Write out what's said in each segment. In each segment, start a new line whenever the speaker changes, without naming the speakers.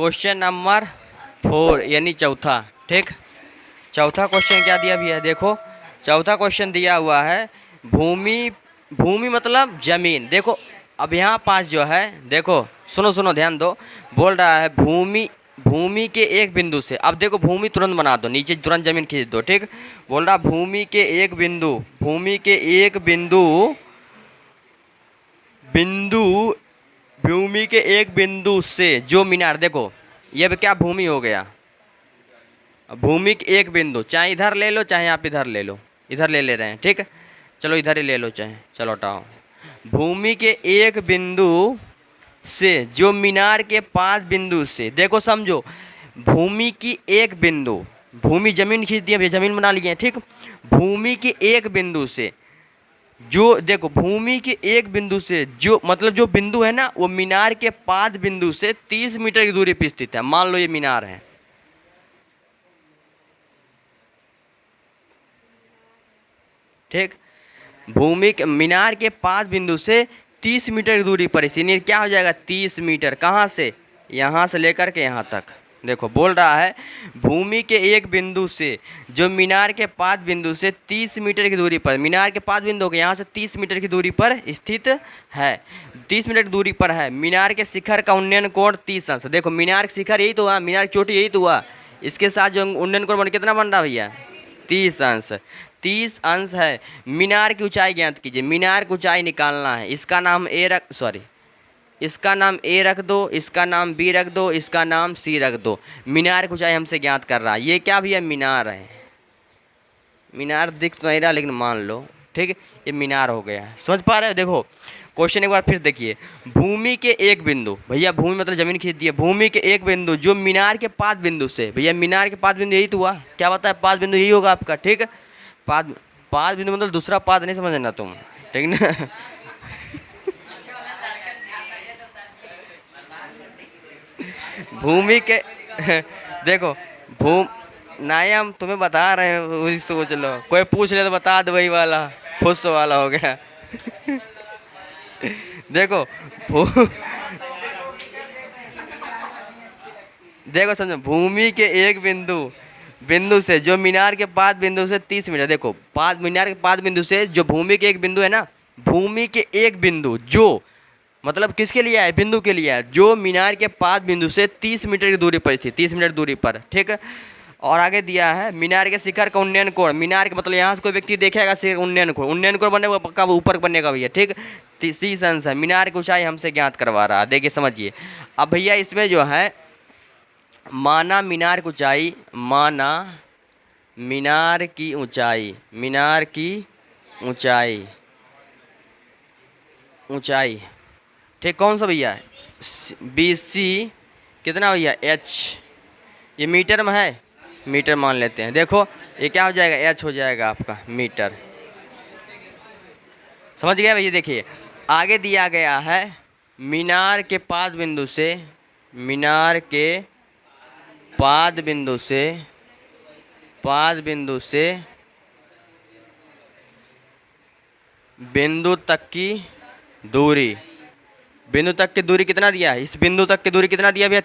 Question number 4 यानी चौथा। ठीक, चौथा क्वेश्चन क्या दिया भैया, देखो चौथा क्वेश्चन दिया हुआ है भूमि, भूमि मतलब जमीन। देखो अब यहाँ पास जो है, देखो सुनो सुनो ध्यान दो, बोल रहा है भूमि, भूमि के एक बिंदु से। अब देखो भूमि तुरंत बना दो, नीचे तुरंत जमीन खींच दो। ठीक, बोल रहा भूमि के एक बिंदु, भूमि के एक बिंदु, बिंदु भूमि के एक बिंदु से जो मीनार, देखो ये भी क्या भूमि हो गया, भूमि के एक बिंदु, चाहे इधर ले लो चाहे आप इधर ले लो, इधर ले रहे हैं। ठीक, चलो इधर ही ले लो चाहे, चलो हटाओ। भूमि के एक बिंदु से जो मीनार के 5 बिंदु से, देखो समझो भूमि की एक बिंदु, भूमि जमीन खींच दिया, जमीन बना लिए। ठीक, भूमि के एक बिंदु से जो, देखो भूमि के एक बिंदु से जो, मतलब जो बिंदु है ना वो मीनार के 5 बिंदु से 30 मीटर की दूरी पर स्थित है। मान लो ये मीनार है। ठीक, भूमि के मीनार के 5 बिंदु से 30 मीटर की दूरी पर, इसीलिए क्या हो जाएगा 30 मीटर, कहाँ से, यहाँ से लेकर के यहाँ तक। देखो बोल रहा है भूमि के एक बिंदु से जो मीनार के 5 बिंदु से 30 मीटर की दूरी पर, मीनार के 5 बिंदु के यहाँ से 30 मीटर की दूरी पर स्थित है, 30 मीटर की दूरी पर है। मीनार के शिखर का उन्नयन कोण 30 अंश। देखो मीनार के शिखर यही तो हुआ, मीनार की चोटी यही तो हुआ, इसके साथ जो उन्नयन कोण कितना बन रहा भैया 30 अंश, 30 अंश है। मीनार की ऊंचाई ज्ञात कीजिए, मीनार की ऊंचाई निकालना है। इसका नाम ए रख, सॉरी इसका नाम ए रख दो, इसका नाम बी रख दो, इसका नाम सी रख दो। मीनार की ऊंचाई हमसे ज्ञात कर रहा है। ये क्या भैया मीनार है, मीनार दिख तो नहीं रहा लेकिन मान लो। ठीक, ये मीनार हो गया, समझ पा रहे हो। देखो क्वेश्चन एक बार फिर देखिए, भूमि के एक बिंदु, भैया भूमि मतलब जमीन खींच दी है, भूमि के एक बिंदु जो मीनार के 5 बिंदु से, भैया मीनार के 5 बिंदु यही तो हुआ, क्या बता है 5 बिंदु यही होगा आपका। ठीक, 5 बिंदु मतलब दूसरा 5 नहीं समझना तुम, ठीक ना। भूमि के देखो नहीं हम तुम्हें बता रहे हैं, वही सोच लो, कोई पूछ ले तो बता दो, वही वाला फुस वाला हो गया। देखो देखो समझो, भूमि के एक बिंदु से जो मीनार के 5 बिंदु से 30 मीटर, देखो 5 मीनार के 5 बिंदु से जो भूमि के एक बिंदु है ना, भूमि के एक बिंदु जो मतलब किसके लिए है, बिंदु के लिए है, जो मीनार के 5 बिंदु से 30 मीटर की दूरी पर स्थित, 30 मीटर दूरी पर। ठीक, और आगे दिया है मीनार के शिखर का उन्नयन कोण, मीनार के मतलब यहाँ से कोई व्यक्ति देखेगा शिखर उन्नयन कोण, उन्नयन कोण बनेगा पक्का ऊपर बनेगा भैया। ठीक, 30 अंश है। मीनार की ऊंचाई हमसे ज्ञात करवा रहा है, देखिए समझिए। अब भैया इसमें जो है माना मीनार की ऊंचाई, माना मीनार की ऊंचाई, मीनार की ऊंचाई, ऊंचाई ठीक कौन सा भैया BC कितना भैया H, ये मीटर में है, मीटर मान लेते हैं। देखो ये क्या हो जाएगा H हो जाएगा आपका मीटर, समझ गया भैया। देखिए आगे दिया गया है मीनार के 5 बिंदु से, मीनार के 5 बिंदु से, 5 बिंदु से बिंदु तक की दूरी, बिंदु तक की दूरी कितना दिया है, इस बिंदु तक की दूरी कितना दिया भैया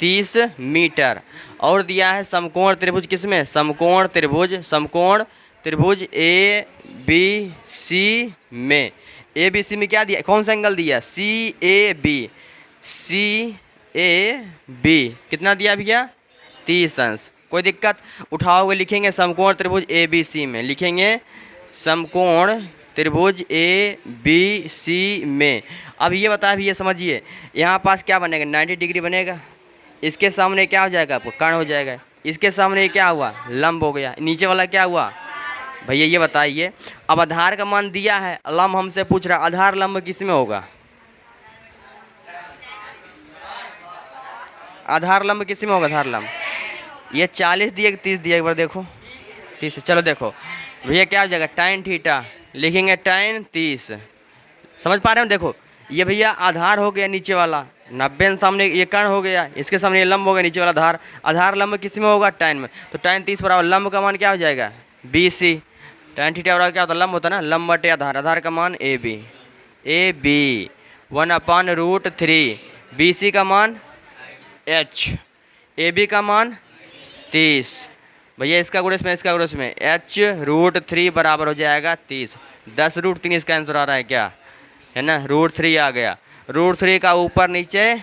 30 मीटर। और दिया है समकोण त्रिभुज, किसमें, समकोण त्रिभुज, समकोण त्रिभुज ABC में, ABC में क्या दिया, कौन सा एंगल दिया CAB, CAB कितना दिया भैया 30 अंश। कोई दिक्कत, उठाओगे लिखेंगे समकोण त्रिभुज ABC में, लिखेंगे समकोण त्रिभुज ABC में। अब ये बता भैया समझिए, यहाँ पास क्या बनेगा 90 डिग्री बनेगा, इसके सामने क्या हो जाएगा आपको कर्ण हो जाएगा, इसके सामने क्या हुआ लंब हो गया, नीचे वाला क्या हुआ भैया ये बताइए। अब आधार का मान दिया है, लंब हमसे पूछ रहा, आधार लंब किस में होगा, आधार लंब किस में होगा, आधार लंब ये 40 दिया 30 दिया, एक बार देखो 30, चलो देखो भैया क्या हो जाएगा tan थीटा, लिखेंगे tan 30, समझ पा रहे हो। देखो ये भैया आधार हो गया नीचे वाला 90 सामने ये कर्ण हो गया, इसके सामने ये लंब हो गया नीचे वाला आधार, आधार लंब किस में होगा tan में, तो tan 30 बराबर लंब का मान क्या हो जाएगा BC, tan थीटा बराबर क्या होता है लंब होता है ना, लंब बटे आधार, आधार का मान AB 1/√3, BC का मान एच, ए बी का मान 30। भैया इसका गुणज में इसका गुणज में एच रूट 3 बराबर हो जाएगा 30। 10 रूट 3 इसका आंसर आ रहा है क्या, है ना, रूट 3 आ गया। रूट 3 का ऊपर नीचे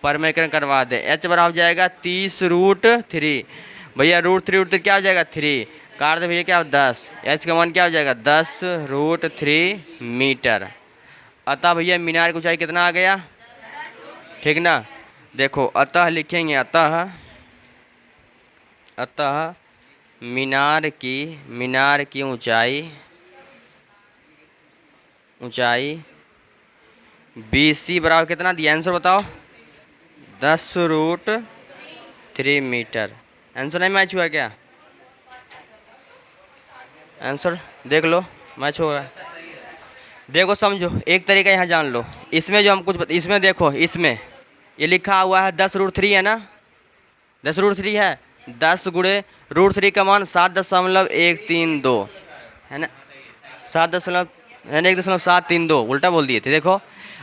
परमेकरण करवा दे, एच बराबर हो जाएगा 30 रूट 3। भैया रूट 3 क्या हो जाएगा 3, काट दे भैया क्या 10, एच का मान क्या हो जाएगा 10 रूट 3 मीटर। अतः भैया मीनार की ऊंचाई कितना आ गया, ठीक ना। देखो अतः लिखेंगे, अतः मीनार की ऊंचाई BC बराबर कितना दिया, आंसर बताओ 10 रूट 3 मीटर। आंसर नहीं मैच हुआ क्या, आंसर देख लो मैच होगा। देखो समझो, एक तरीका यहाँ जान लो, इसमें जो हम कुछ इसमें देखो, इसमें ये लिखा हुआ है 10 रूट 3 है ना, 10 रूट 3 है, 10 गुणे रूट 3 का मान 7.132 है ना, 1.732 उल्टा बोल दिए थे। देखो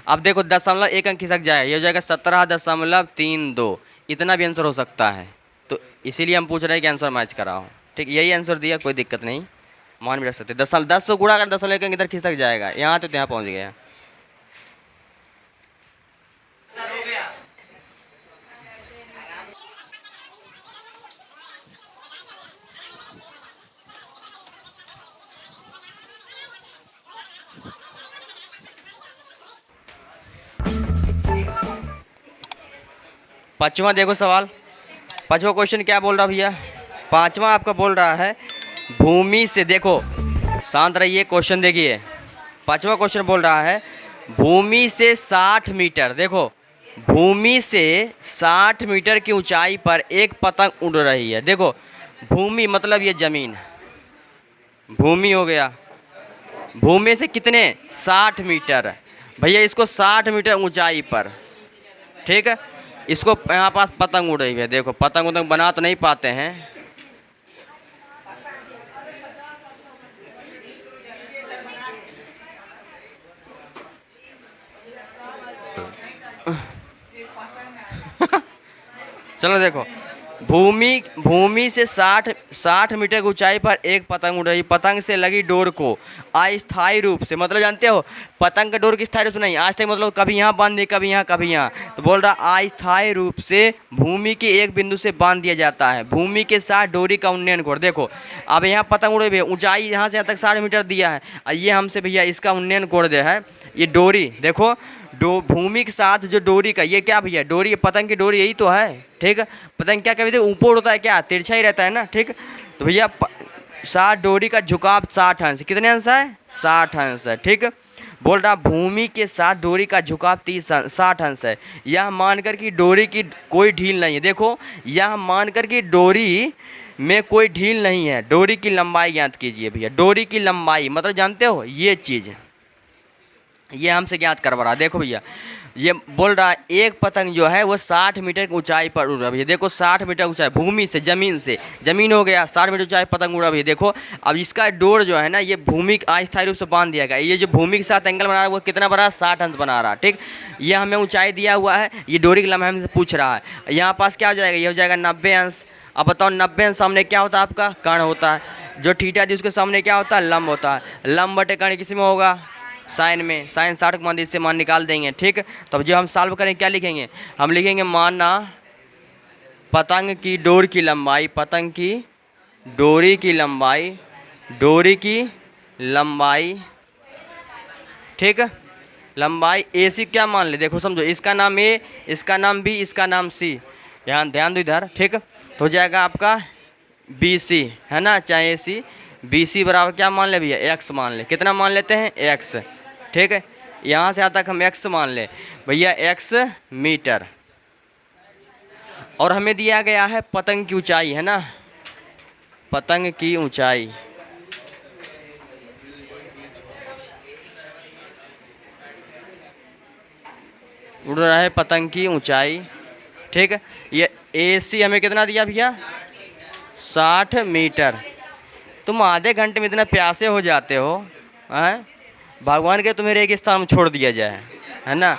अब देखो 1 अंक खिसक जाए, ये हो जाएगा 17.32, इतना भी आंसर हो सकता है। तो इसीलिए हम पूछ रहे हैं कि आंसर मैच कराओ, ठीक, यही आंसर दिया, कोई दिक्कत नहीं, मान भी रख सकते। 10 से गुणा कर 1 अंक इधर खिसक जाएगा, यहाँ तो यहाँ पहुँच गया। पांचवा देखो सवाल, पांचवा क्वेश्चन क्या बोल रहा भैया, पांचवा आपका बोल रहा है भूमि से, देखो शांत रहिए, क्वेश्चन देखिए। पांचवा क्वेश्चन बोल रहा है भूमि से 60 मीटर, देखो भूमि से 60 मीटर की ऊंचाई पर एक पतंग उड़ रही है। देखो भूमि मतलब ये जमीन, भूमि हो गया, भूमि से कितने 60 मीटर, भैया इसको 60 मीटर ऊंचाई पर, ठीक है, इसको यहाँ पास पतंग उड़ रही है। देखो पतंग उतंग बना तो नहीं पाते हैं, चलो देखो भूमि से 60 मीटर की ऊंचाई पर एक पतंग उड़ रही, पतंग से लगी डोर को अस्थायी रूप से, मतलब जानते हो पतंग का डोर की स्थायी रूप से नहीं, आज तक मतलब कभी यहाँ बांध दिया कभी यहाँ कभी यहाँ, तो बोल रहा अस्थायी रूप से भूमि के एक बिंदु से बांध दिया जाता है। भूमि के साथ डोरी का उन्नयन कोण, देखो अब यहाँ पतंग उड़े हुए, ऊंचाई यहाँ से यहाँ तक 60 मीटर दिया है, और ये हमसे भैया इसका उन्नयन कोण दिया है, ये डोरी देखो भूमि के साथ जो डोरी का, ये क्या भैया डोरी, पतंग की डोरी यही तो है, ठीक है, पतंग क्या कभी ऊपर होता है क्या, तिरछा ही रहता है ना, ठीक। तो भैया साथ डोरी का झुकाव 60 अंश, कितने अंश है 60 अंश है, ठीक। बोल रहा भूमि के साथ डोरी का झुकाव 60 अंश है, यह मानकर कि डोरी की कोई ढील नहीं है। देखो यह मानकर कि डोरी में कोई ढील नहीं है, डोरी की लंबाई ज्ञात कीजिए। भैया डोरी की लंबाई मतलब जानते हो ये चीज़, ये हमसे ज्ञात करवा रहा। देखो भैया ये बोल रहा है एक पतंग जो है वो 60 मीटर की ऊंचाई पर उड़ रहा है। भैया देखो 60 मीटर ऊंचाई, भूमि से जमीन हो गया, 60 मीटर ऊंचाई पतंग उड़ा। भैया देखो अब इसका डोर जो है ना ये भूमि अस्थायी रूप से बांध दिया गया, ये जो भूमि के साथ एंगल बना रहा है वो कितना बना रहा है 60 अंश बना रहा है, ठीक। ये हमें ऊंचाई दिया हुआ है, ये डोरी की लंबाई हमसे पूछ रहा है, यहाँ पास क्या हो जाएगा, ये हो जाएगा 90 अंश। अब बताओ 90 अंश सामने क्या होता है आपका कर्ण होता है, जो थीटा दी उसके सामने क्या होता है लंब होता है, लंब बटे कर्ण किसी में होगा साइन में, साइन 60 मान इससे मान निकाल देंगे, ठीक। तो जो हम सॉल्व करें क्या लिखेंगे, हम लिखेंगे मानना पतंग की डोर की लंबाई, पतंग की डोरी की लंबाई, ठीक, लंबाई AC क्या मान ले, देखो समझो इसका नाम A, इसका नाम B, इसका नाम C, यहाँ ध्यान दो इधर, ठीक। तो हो जाएगा आपका BC है ना, चाहे AC, BC बराबर क्या मान ले भैया x मान ले, कितना मान लेते हैं x, ठीक है, यहाँ से यहाँ तक हम x मान ले भैया x मीटर। और हमें दिया गया है पतंग की ऊंचाई है ना, पतंग की ऊंचाई उड़ रहा है पतंग की ऊंचाई, ठीक है। ये AC हमें कितना दिया भैया 60 मीटर। तुम आधे घंटे में इतना प्यासे हो जाते हो हैं, भगवान के तुम्हें रेगिस्तान में छोड़ दिया जाए है ना।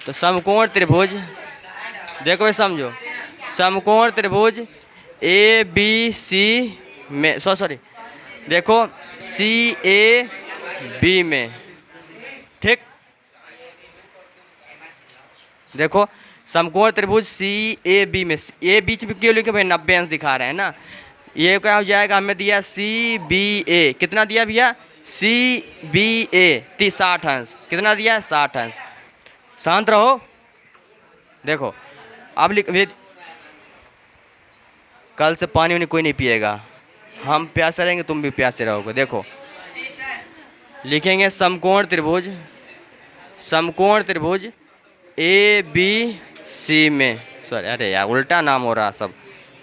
तो समकोण त्रिभुज देखो भाई समझो, समकोण त्रिभुज ए बी सी में, सॉरी देखो सी ए बी में, ठीक। देखो समकोण त्रिभुज सी ए बी में, ए बीच में क्यों लिखे भाई, 90 अंश दिखा रहे हैं ना। ये क्या हो जाएगा, हमें दिया सी बी ए, कितना दिया भैया, सी बी ए 60 अंश, कितना दिया, 60 अंश। शांत रहो। देखो अब कल से पानी वानी कोई नहीं पिएगा, हम प्यासे रहेंगे, तुम भी प्यासे रहोगे। देखो लिखेंगे समकोण त्रिभुज, समकोण त्रिभुज ए बी सी में, सॉरी अरे यार उल्टा नाम हो रहा सब,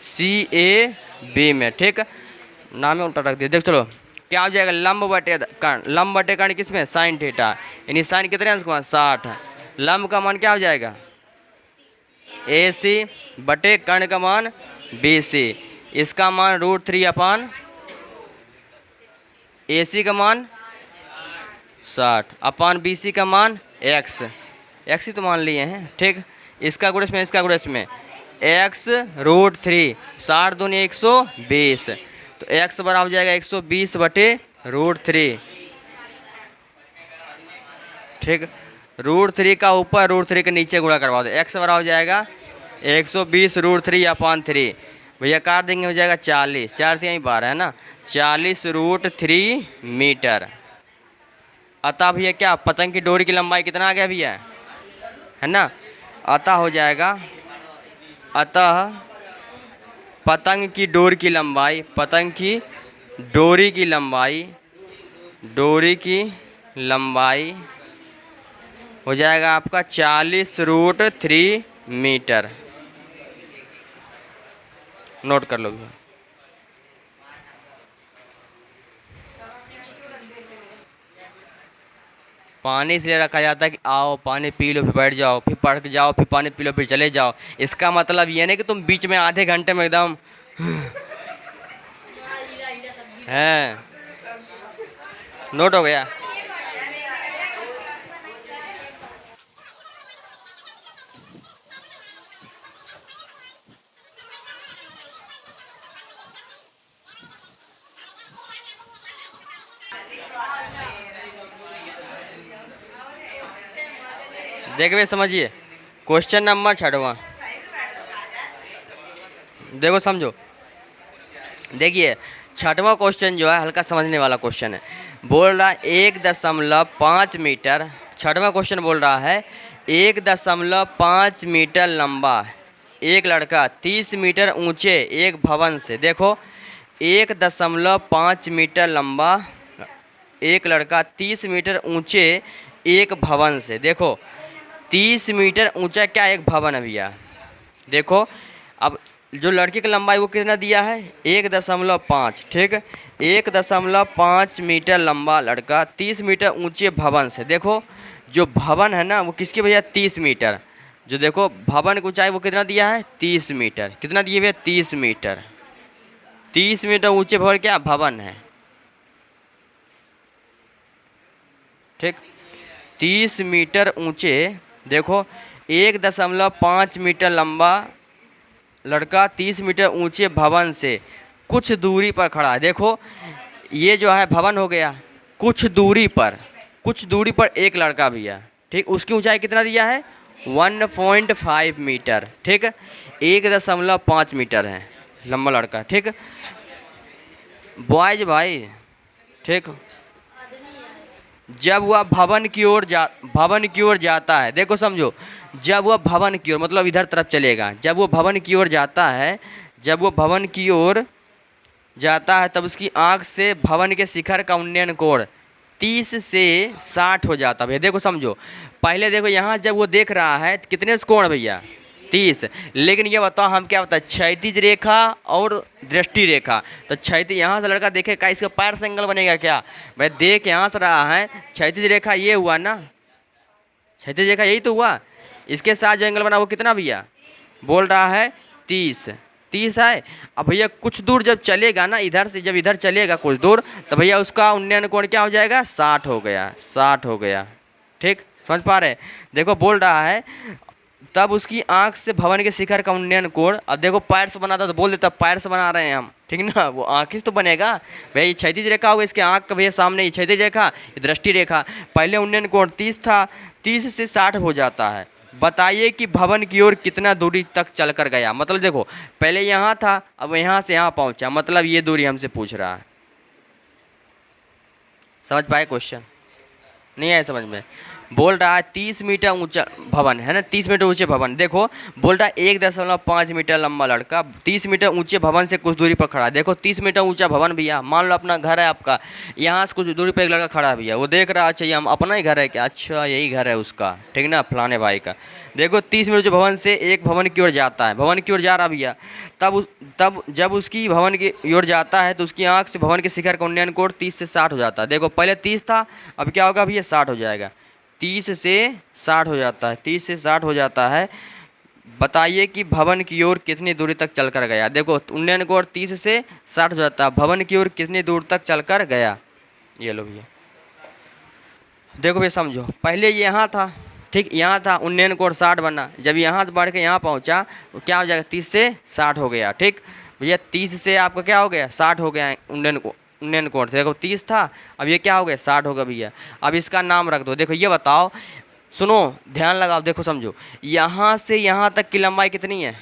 सी ए बी में, ठीक। नाम में उल्टा रख दिया। देख चलो क्या हो जाएगा, लंब बटे कर्ण, लंब बटे कर्ण किस में, साइन थीटा, यानी साइन कितने अंश का, 60। लंब का मान क्या हो जाएगा, ए सी बटे कर्ण का मान बी सी, इसका मान √3 अपान ए सी का मान 60 अपान बी सी का मान एक्स, एक्स ही तो मान लिए हैं, ठीक। इसका गुणज में, इसका गुणज में एक्स √3, 60 दूनी 120, तो एक्स बराबर हो जाएगा 120 बटे √3, ठीक। √3 का ऊपर √3 के नीचे गुणा करवा दो, एक्स बराबर हो जाएगा 120 √3 अपान 3, भैया काट देंगे, हो जाएगा 40, 4 यहीं 12 है ना, 40 √3 मीटर। अतः भैया क्या पतंग की डोरी की लंबाई कितना आ गया भैया, है ना। अतः हो जाएगा, अतः पतंग की डोरी की लंबाई, पतंग की डोरी की लंबाई, डोरी की लंबाई हो जाएगा आपका 40 √3 मीटर। नोट कर लो भैया। पानी इसलिए रखा जाता है कि आओ पानी पी लो, फिर बैठ जाओ, फिर पढ़ के जाओ, फिर पानी पी लो, फिर चले जाओ। इसका मतलब ये नहीं कि तुम बीच में आधे घंटे में एकदम है। नोट हो गया। देखिए समझिए, क्वेश्चन नंबर 6वां, देखो समझो। देखिए 6वां क्वेश्चन जो है हल्का समझने वाला क्वेश्चन है। बोल रहा है 1.5 मीटर, 6वां क्वेश्चन बोल रहा है 1.5 मीटर लंबा एक लड़का 30 मीटर ऊंचे एक भवन से, देखो 1.5 मीटर लंबा एक लड़का 30 मीटर ऊंचे एक भवन से, देखो 30 मीटर ऊंचा क्या एक भवन है भैया। देखो अब जो लड़के की लंबाई वो कितना दिया है 1.5, ठीक। 1.5 मीटर लंबा लड़का 30 मीटर ऊंचे भवन से, देखो जो भवन है ना वो किसकी भैया 30 मीटर, जो देखो भवन की ऊंचाई वो कितना दिया है 30 मीटर, कितना दिए भैया 30 मीटर, 30 मीटर ऊंचे भवन क्या भवन है, ठीक। 30 मीटर ऊंचे, देखो 1.5 मीटर लंबा लड़का 30 मीटर ऊंचे भवन से कुछ दूरी पर खड़ा है। देखो ये जो है भवन हो गया, कुछ दूरी पर एक लड़का भी है, ठीक। उसकी ऊंचाई कितना दिया है 1.5 मीटर, ठीक। 1.5 मीटर है लंबा लड़का, ठीक। बॉयज भाई, ठीक। जब वह भवन की ओर जाता है, देखो समझो, जब वह भवन की ओर मतलब इधर तरफ चलेगा, जब वो भवन की ओर जाता है, जब वो भवन की ओर जाता है तब उसकी आंख से भवन के शिखर का उन्नयन कोण 30 से 60 हो जाता है भैया। देखो समझो, पहले देखो यहाँ जब वो देख रहा है कितने से कोण भैया 30, लेकिन ये बताओ हम क्या बताए क्षैतिज रेखा और दृष्टि रेखा, तो क्षैतिज यहाँ से लड़का देखेगा इसका पैर से एंगल बनेगा क्या भाई, देख यहाँ से रहा है क्षैतिज रेखा ये हुआ ना, क्षैतिज रेखा यही तो हुआ, इसके साथ जो एंगल बना वो कितना भैया बोल रहा है 30 है। अब भैया कुछ दूर जब चलेगा ना, इधर से जब इधर चलेगा कुछ दूर, तो भैया उसका उन्नयन कोण क्या हो जाएगा 60 हो गया, 60 हो गया, ठीक। समझ पा रहे हैं। देखो बोल रहा है तब उसकी आंख से भवन के शिखर का उन्नयन कोण, अब देखो पैर से बनाता तो बोल देता पैर से बना रहे हैं हम, ठीक ना, वो आँख से तो बनेगा भैया। ये क्षैतिज रेखा होगा, इसके आँख का भैया सामने ये क्षैतिज रेखा, ये दृष्टि रेखा। पहले उन्नयन कोण 30 था, 30 से 60 हो जाता है। बताइए कि भवन की ओर कितना दूरी तक चल कर गया। मतलब देखो पहले यहाँ था, अब यहाँ से यहाँ पहुँचा, मतलब ये दूरी हमसे पूछ रहा है। समझ पाए क्वेश्चन? नहीं आया समझ में? बोल रहा है 30 मीटर ऊंचा भवन है ना, 30 मीटर ऊंचे भवन। देखो बोल रहा है 1.5 मीटर लंबा लड़का 30 मीटर ऊंचे भवन से कुछ दूरी पर खड़ा है। देखो 30 मीटर ऊंचा भवन भैया, मान लो अपना घर है आपका, यहाँ से कुछ दूरी पर एक लड़का खड़ा है भैया, वो देख रहा है अच्छा ये हम अपना ही घर है क्या, अच्छा यही घर है उसका, ठीक ना, फलाने भाई का। देखो 30 मीटर ऊंचे भवन से एक भवन की ओर जाता है, भवन की ओर जा रहा भैया। तब जब उसकी भवन की ओर जाता है तो उसकी आँख से भवन के शिखर का उन्नयन कोण 30 से 60 हो जाता है। देखो पहले 30 था, अब क्या होगा भैया 60 हो जाएगा, 30 से 60 हो जाता है, 30 से 60 हो जाता है। बताइए कि भवन की ओर कितनी दूरी तक चल कर गया। देखो उन्नयन कोण 30 से 60 हो जाता है, भवन की ओर कितनी दूर तक चल कर गया। ये लो भैया, देखो भैया समझो, पहले ये यहाँ था, ठीक, यहाँ था, उन्नयन कोण 60 बना, जब यहाँ से बढ़ के यहाँ पहुँचा तो क्या हो जाएगा 30 से 60 हो गया, ठीक भैया। 30 से आपका क्या हो गया 60 हो गया उन्नयन कोण से। देखो 30 था, अब ये क्या हो गया 60 होगा भैया। अब इसका नाम रख दो। देखो ये बताओ, सुनो ध्यान लगाओ, देखो समझो, यहाँ से यहाँ तक की लंबाई कितनी है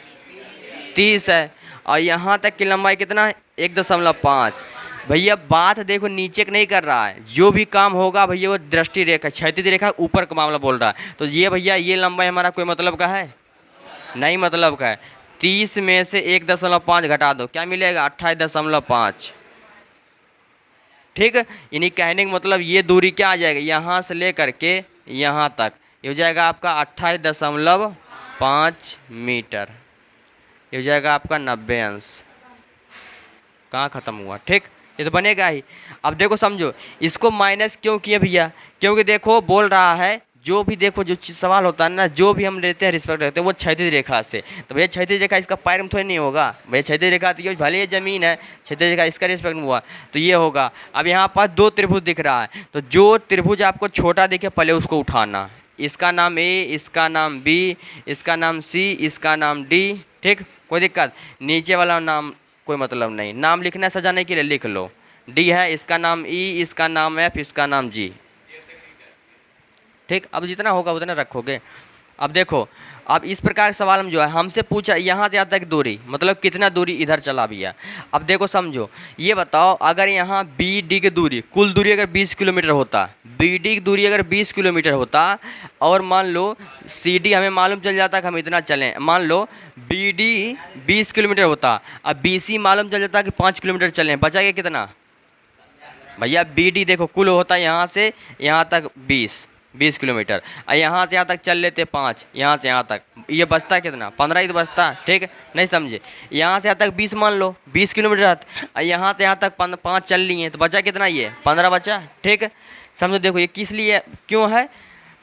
30 है, और यहाँ तक की लंबाई कितना है 1.5। भैया बात देखो नीचे का नहीं कर रहा है, जो भी काम होगा भैया वो दृष्टि रेखा क्षैतिज रेखा ऊपर का मामला बोल रहा है। तो ये भैया ये लंबाई हमारा कोई मतलब का है नहीं, मतलब का है। 30 में से 1.5 घटा दो, क्या मिलेगा 28.5, ठीक। यानी कहने का मतलब ये दूरी क्या आ जाएगा, यहाँ से लेकर के यहाँ तक, ये हो जाएगा आपका 28.5 मीटर, ये हो जाएगा आपका 90 अंश। कहाँ ख़त्म हुआ, ठीक, ये तो बनेगा ही। अब देखो समझो, इसको माइनस क्यों किया भैया, क्योंकि देखो बोल रहा है जो भी, देखो जो सवाल होता है ना, जो भी हम लेते हैं रिस्पेक्ट रखते हैं वो क्षैतिज रेखा से। तो भैया क्षैतिज रेखा इसका पैर में थोड़ी नहीं होगा भैया, क्षैतिज रेखा तो भले ये ज़मीन है, क्षैतिज रेखा इसका रिस्पेक्ट में हुआ तो ये होगा। अब यहाँ पास 2 त्रिभुज दिख रहा है, तो जो त्रिभुज आपको छोटा दिखे पहले उसको उठाना, इसका नाम ए, इसका नाम बी, इसका नाम सी, इसका नाम डी, ठीक, कोई दिक्कत। नीचे वाला नाम कोई मतलब नहीं, नाम लिखना सजाने के लिए लिख लो, डी है, इसका नाम ई, इसका नाम एफ, इसका नाम जी, ठीक। अब जितना होगा उतना रखोगे। अब देखो, अब इस प्रकार का सवाल हम जो है हमसे पूछा यहाँ से यहाँ तक दूरी, मतलब कितना दूरी इधर चला भैया। अब देखो समझो, ये बताओ अगर यहाँ बी डी की दूरी, कुल दूरी अगर 20 किलोमीटर होता, बी डी की दूरी अगर 20 किलोमीटर होता, और मान लो सी डी हमें मालूम चल जाता कि हम इतना चलें, मान लो बी डी 20 किलोमीटर होता, अब बी सी मालूम चल जाता कि 5 किलोमीटर चलें, बचा गया कितना भैया। बी डी देखो कुल होता है यहाँ से यहाँ तक 20 किलोमीटर, और यहाँ से यहाँ तक चल लेते 5, यहाँ से यहाँ तक, ये बचता कितना 15 ही तो बचता, ठीक नहीं समझे। यहाँ से यहाँ तक 20 मान लो 20 किलोमीटर, और यहाँ से यहाँ तक 5 चल लिए तो बचा कितना, ये 15 बचा, ठीक समझो। देखो ये किस लिए क्यों है,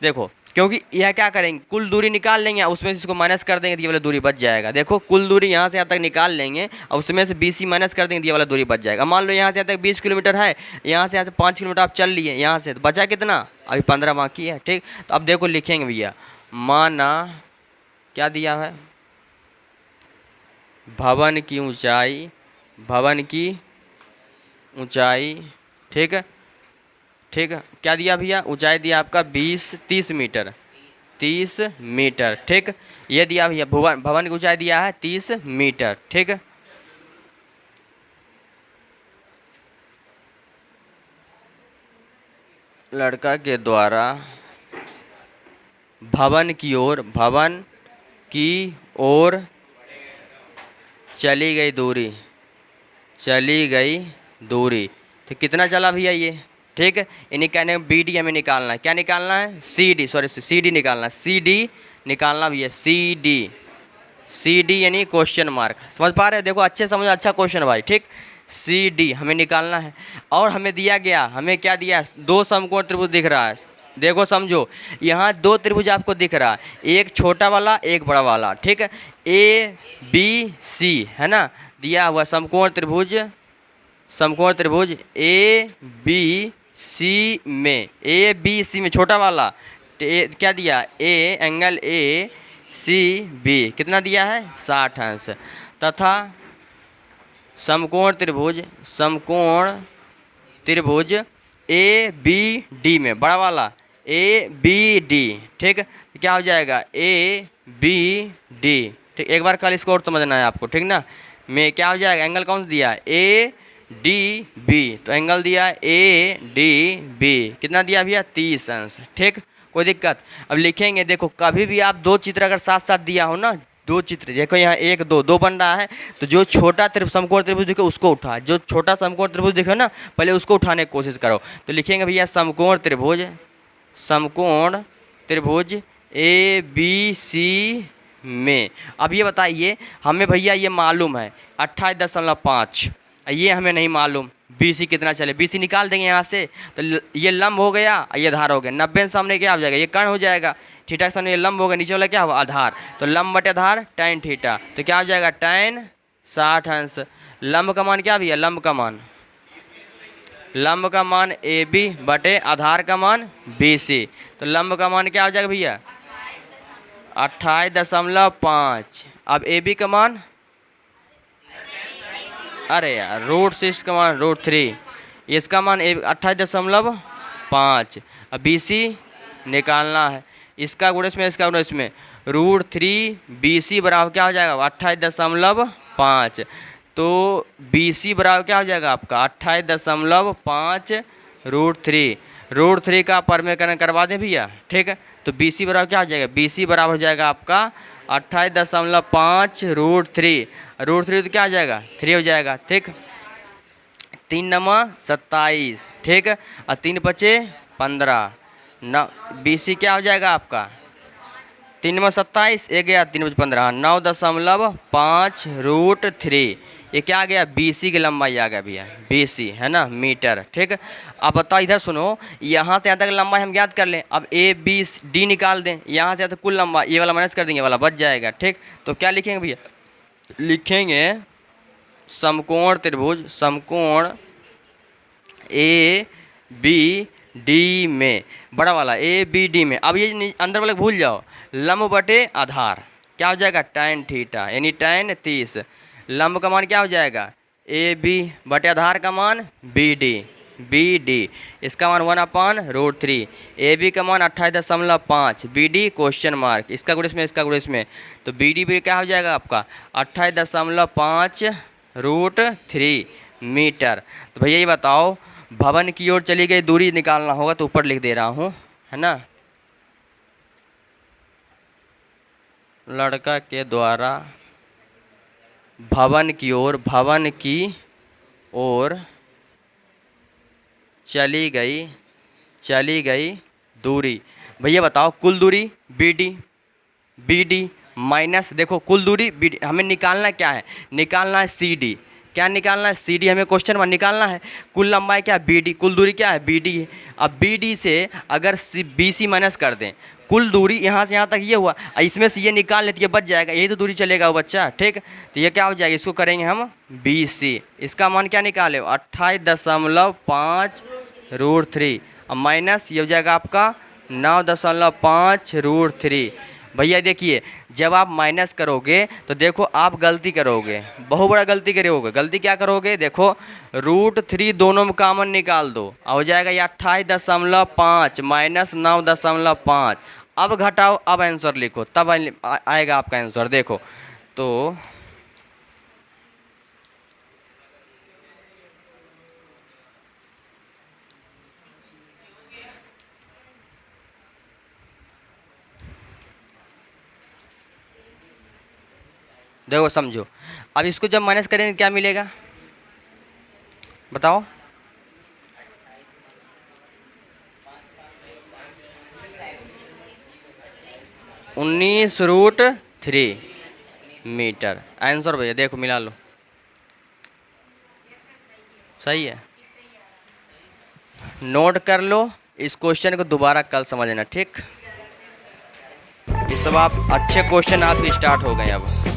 देखो क्योंकि यह क्या करेंगे कुल दूरी निकाल लेंगे, उसमें से इसको माइनस कर देंगे तो ये वाला दूरी बच जाएगा। देखो कुल दूरी यहाँ से यहाँ तक निकाल लेंगे और उसमें से BC माइनस कर देंगे तो ये वाला दूरी बच जाएगा। मान लो यहाँ से यहाँ तक 20 किलोमीटर है, यहाँ से 5 किलोमीटर आप चल लिए यहाँ से, तो बचा कितना, अभी 15 बाकी है, ठीक। तो अब देखो लिखेंगे भैया, माना क्या दिया है, भवन की ऊंचाई, ठीक है, ठीक है, क्या दिया भैया, ऊंचाई दिया आपका 30 मीटर, 30 मीटर, ठीक। ये दिया भैया भवन की ऊंचाई दिया है 30 मीटर, ठीक। लड़का के द्वारा भवन की ओर चली गई दूरी, तो कितना चला भैया ये, ठीक है। इन्हीं कहने बी डी हमें निकालना है, क्या निकालना है, सी डी निकालना, सी डी निकालना भैया, सी डी यानी क्वेश्चन मार्क, समझ पा रहे हो, देखो अच्छे समझ, अच्छा क्वेश्चन भाई, ठीक। सी डी हमें निकालना है, और हमें दिया गया, हमें क्या दिया, 2 समकोण त्रिभुज दिख रहा है। देखो समझो, यहाँ 2 त्रिभुज आपको दिख रहा है, एक छोटा वाला एक बड़ा वाला, ठीक है, ए बी सी है ना, दिया हुआ समकोण त्रिभुज ए बी सी में छोटा वाला क्या दिया, A angle A C B कितना दिया है 60 अंश, तथा समकोण त्रिभुज ए बी डी में, बड़ा वाला ए बी डी, ठीक, क्या हो जाएगा ए बी डी, ठीक। एक बार कल इसको और समझना है आपको, ठीक ना। में क्या हो जाएगा, एंगल कौन सा दिया है ए डी बी, तो एंगल दिया है ए डी बी, कितना दिया भैया 30 अंश, ठीक। कोई दिक्कत। अब लिखेंगे, देखो कभी भी आप दो चित्र अगर साथ साथ दिया हो ना, दो चित्र देखो यहाँ एक दो बन रहा है, तो जो छोटा समकोण त्रिभुज दिखे उसको उठा, जो छोटा समकोण त्रिभुज दिखे ना पहले उसको उठाने की कोशिश करो। तो लिखेंगे भैया समकोण त्रिभुज ए बी सी में। अब ये बताइए हमें भैया ये मालूम है 28.5, ये हमें नहीं मालूम BC कितना चले, BC निकाल देंगे यहाँ से, तो ये लंब हो गया, ये आधार हो गया। 90 के सामने क्या हो जाएगा, ये कर्ण हो जाएगा, थीटा के सामने ये लंब हो गया, नीचे वाला क्या हुआ आधार, तो लंब बटे आधार tan थीटा, तो क्या हो जाएगा tan 60 अंश। लंब का मान क्या भैया, लंब का मान AB बटे आधार का मान BC, तो लंब का मान क्या हो जाएगा भैया 28.5। अब AB का मान, अरे यार √6 का मान √3, इसका मान 28.5। अब BC निकालना है, इसका गुणा इसमें, इसका गुणा इसमें, √3 BC बराबर क्या हो जाएगा 28.5, तो BC बराबर क्या हो जाएगा आपका 28.5 √3 का परमेकरण करवा दें भैया, ठीक है। तो BC बराबर क्या हो जाएगा, BC बराबर हो जाएगा आपका 28.5 √3, √3 तो क्या हो जाएगा 3 हो जाएगा, ठीक। 3 9 27, ठीक, और 3 बचे 15, BC क्या हो जाएगा आपका 3 9 27, एक गया 3 बचे 15, 9.5 √3, ये क्या आ गया BC की लंबाई आ गया भैया, BC है ना मीटर, ठीक। अब बताओ इधर सुनो, यहाँ से यहाँ तक लंबाई हम ज्ञात कर लें, अब ABD निकाल दें, यहाँ से यहाँ तक कुल लंबाई, ये वाला माइनस कर देंगे, वाला बच जाएगा, ठीक। तो क्या लिखेंगे भैया, लिखेंगे समकोण ABD में, बड़ा वाला ABD में। अब ये अंदर वाले भूल जाओ, लंब बटे आधार क्या हो जाएगा tan थीटा, यानी tan 30, लंब का मान क्या हो जाएगा AB बटे आधार का मान BD, इसका मान 1/√3, AB का मान 28.5, BD क्वेश्चन मार्क, इसका गुणा इसमें, इसका गुणा इसमें, तो BD भी क्या हो जाएगा आपका 28.5 √3 मीटर। तो भैया ये बताओ भवन की ओर चली गई दूरी निकालना होगा, तो ऊपर लिख दे रहा हूँ, है ना। लड़का के द्वारा भवन की ओर चली गई दूरी, भैया बताओ कुल दूरी BD माइनस, देखो कुल दूरी BD, हमें निकालना क्या है, निकालना है CD, क्या निकालना है CD, हमें क्वेश्चन में निकालना है। कुल लंबाई क्या है BD, कुल दूरी क्या है BD है। अब BD से अगर BC माइनस कर दें, कुल दूरी यहाँ से यहाँ तक ये हुआ, इसमें से ये निकाल लेते, ये बच जाएगा, यही तो दूरी चलेगा वो बच्चा, ठीक। तो ये क्या हो जाएगा, इसको करेंगे हम BC, इसका मान क्या निकाले 28.5 √3, अब माइनस ये हो जाएगा आपका 9.5 √3। भैया देखिए जब आप माइनस करोगे तो देखो आप गलती करोगे, बहुत बड़ा गलती करोगे। गलती क्या करोगे, देखो √3 दोनों में कॉमन निकाल दो, हो जाएगा ये 28.5 माइनस 9.5। अब घटाओ, अब आंसर लिखो, तब आएगा आपका आंसर। देखो तो देखो समझो, अब इसको जब माइनस करेंगे क्या मिलेगा बताओ, (19√3 मीटर आंसर। भैया देखो मिला लो, सही है, नोट कर लो, इस क्वेश्चन को दोबारा कल समझना, ठीक। ये सब आप अच्छे क्वेश्चन आपके स्टार्ट हो गए अब।